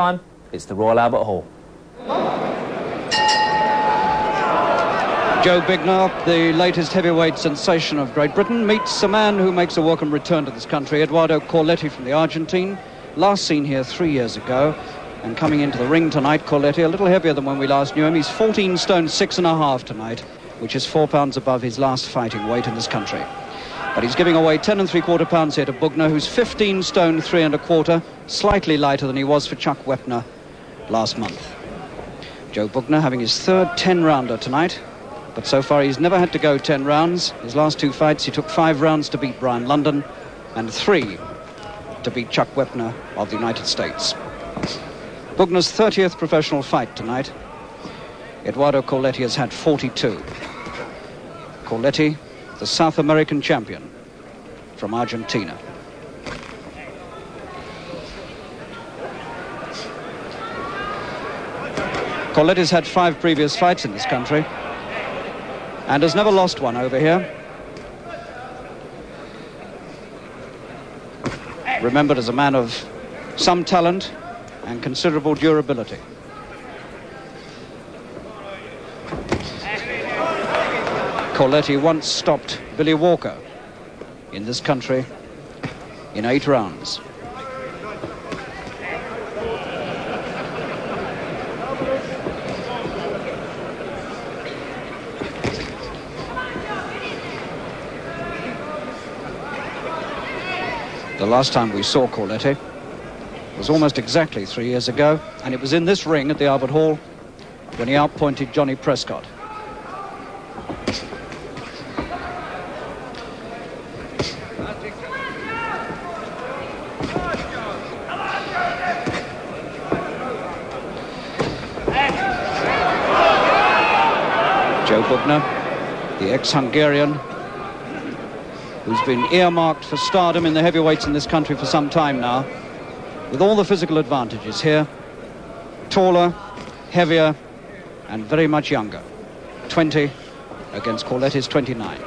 Time, it's the Royal Albert Hall. Joe Bugner, the latest heavyweight sensation of Great Britain, meets a man who makes a welcome return to this country, Eduardo Corletti from the Argentine. Last seen here 3 years ago, and coming into the ring tonight, Corletti, a little heavier than when we last knew him. He's 14 stone 6.5 tonight, which is 4 pounds above his last fighting weight in this country. But he's giving away 10.75 pounds here to Bugner, who's 15 stone 3.25, slightly lighter than he was for Chuck Wepner last month. Joe Bugner having his third 10-rounder tonight, but so far he's never had to go 10 rounds. His last 2 fights, he took 5 rounds to beat Brian London and 3 to beat Chuck Wepner of the United States. Bugner's 30th professional fight tonight. Eduardo Corletti has had 42. Corletti, the South American champion from Argentina. Corletti's had 5 previous fights in this country and has never lost one over here. Remembered as a man of some talent and considerable durability. Corletti once stopped Billy Walker in this country in 8 rounds. The last time we saw Corletti was almost exactly 3 years ago, and it was in this ring at the Albert Hall when he outpointed Johnny Prescott. Joe Bugner, the ex-Hungarian, who's been earmarked for stardom in the heavyweights in this country for some time now, with all the physical advantages here, taller, heavier, and very much younger. 20 against Corletti's 29.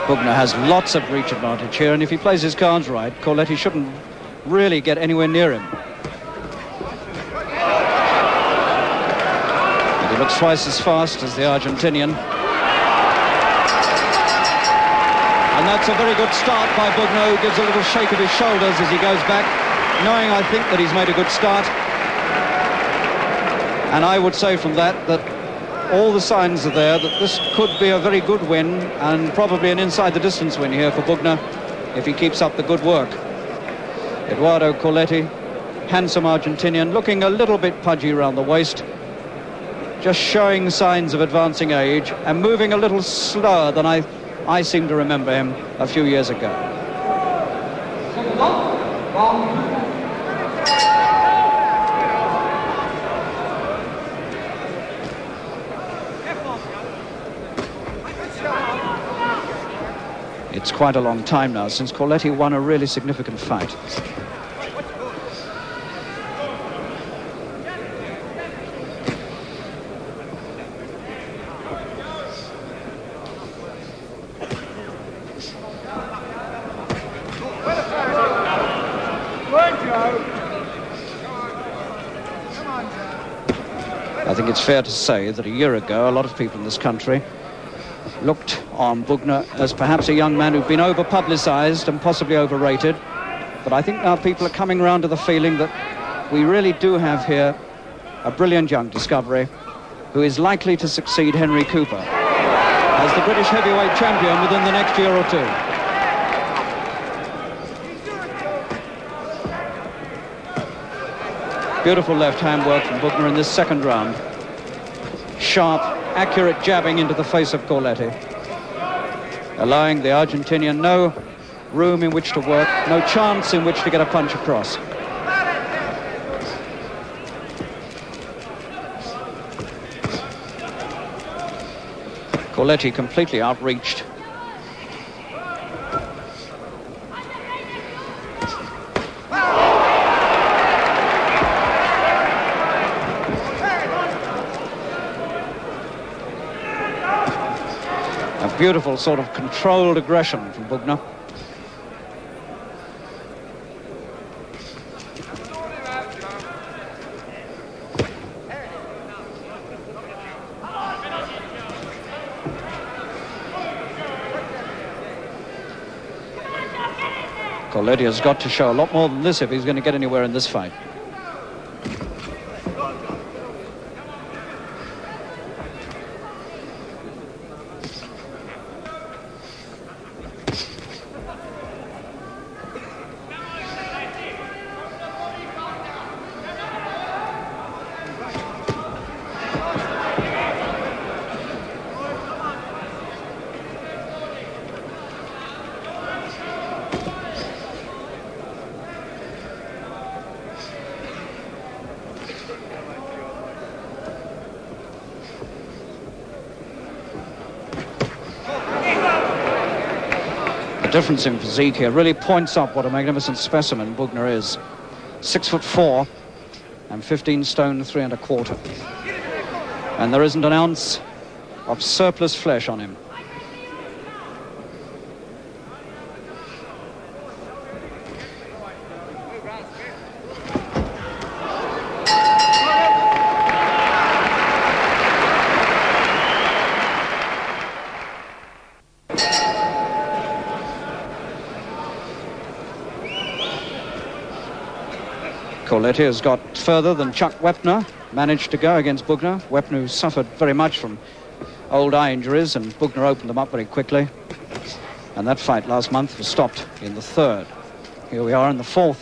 Bugner has lots of reach advantage here, and if he plays his cards right, Corletti shouldn't really get anywhere near him. And he looks twice as fast as the Argentinian. And that's a very good start by Bugner, who gives a little shake of his shoulders as he goes back, knowing, I think, that he's made a good start. And I would say from that all the signs are there that this could be a very good win, and probably an inside-the-distance win here for Bugner if he keeps up the good work. Eduardo Corletti, handsome Argentinian, looking a little bit pudgy around the waist, just showing signs of advancing age and moving a little slower than I seem to remember him a few years ago. It's quite a long time now since Corletti won a really significant fight. I think it's fair to say that a year ago, a lot of people in this country looked on Bugner as perhaps a young man who'd been over-publicised and possibly overrated. But I think now people are coming around to the feeling that we really do have here a brilliant young discovery who is likely to succeed Henry Cooper as the British heavyweight champion within the next year or 2. Beautiful left-hand work from Bugner in this second round. Sharp, accurate jabbing into the face of Corletti, allowing the Argentinian no room in which to work, no chance in which to get a punch across. Corletti completely outreached. A beautiful sort of controlled aggression from Bugner. Corletti has got to show a lot more than this if he's going to get anywhere in this fight. Difference in physique here really points up what a magnificent specimen Bugner is. 6'4" and 15 stone 3 1/4, and there isn't an ounce of surplus flesh on him. Corletti has got further than Chuck Wepner managed to go against Bugner. Wepner, who suffered very much from old eye injuries, and Bugner opened them up very quickly. And that fight last month was stopped in the 3rd. Here we are in the 4th.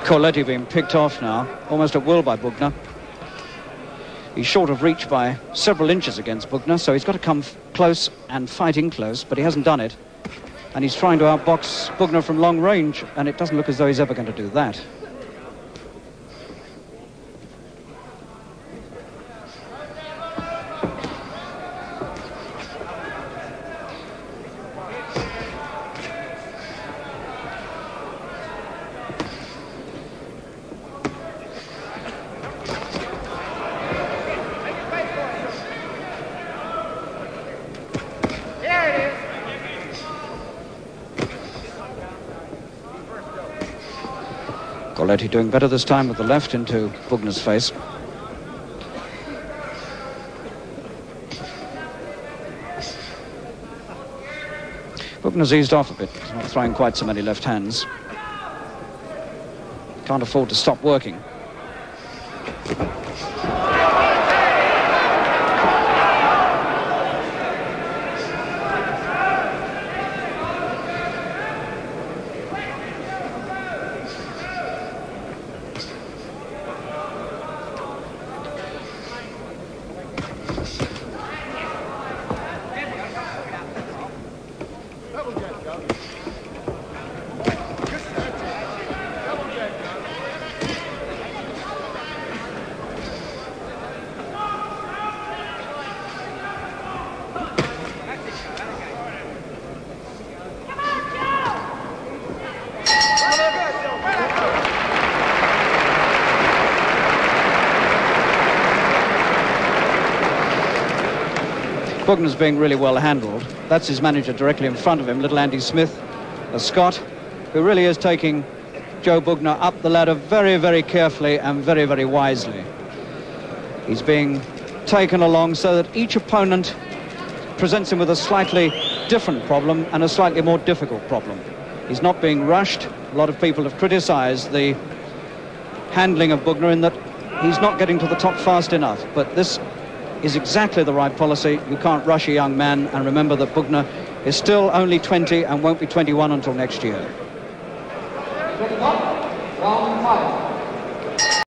Corletti being picked off now, almost at will by Bugner. He's short of reach by several inches against Bugner, so he's got to come close and fight in close, but he hasn't done it. And he's trying to outbox Bugner from long range, and it doesn't look as though he's ever going to do that. Corletti doing better this time with the left into Bugner's face. Bugner's eased off a bit. He's not throwing quite so many left hands. Can't afford to stop working. Bugner's being really well handled. That's his manager directly in front of him, little Andy Smith, a Scot, who really is taking Joe Bugner up the ladder very, very carefully and very, very wisely. He's being taken along so that each opponent presents him with a slightly different problem and a slightly more difficult problem. He's not being rushed. A lot of people have criticised the handling of Bugner in that he's not getting to the top fast enough, but this is exactly the right policy. You can't rush a young man, and remember that Bugner is still only 20 and won't be 21 until next year.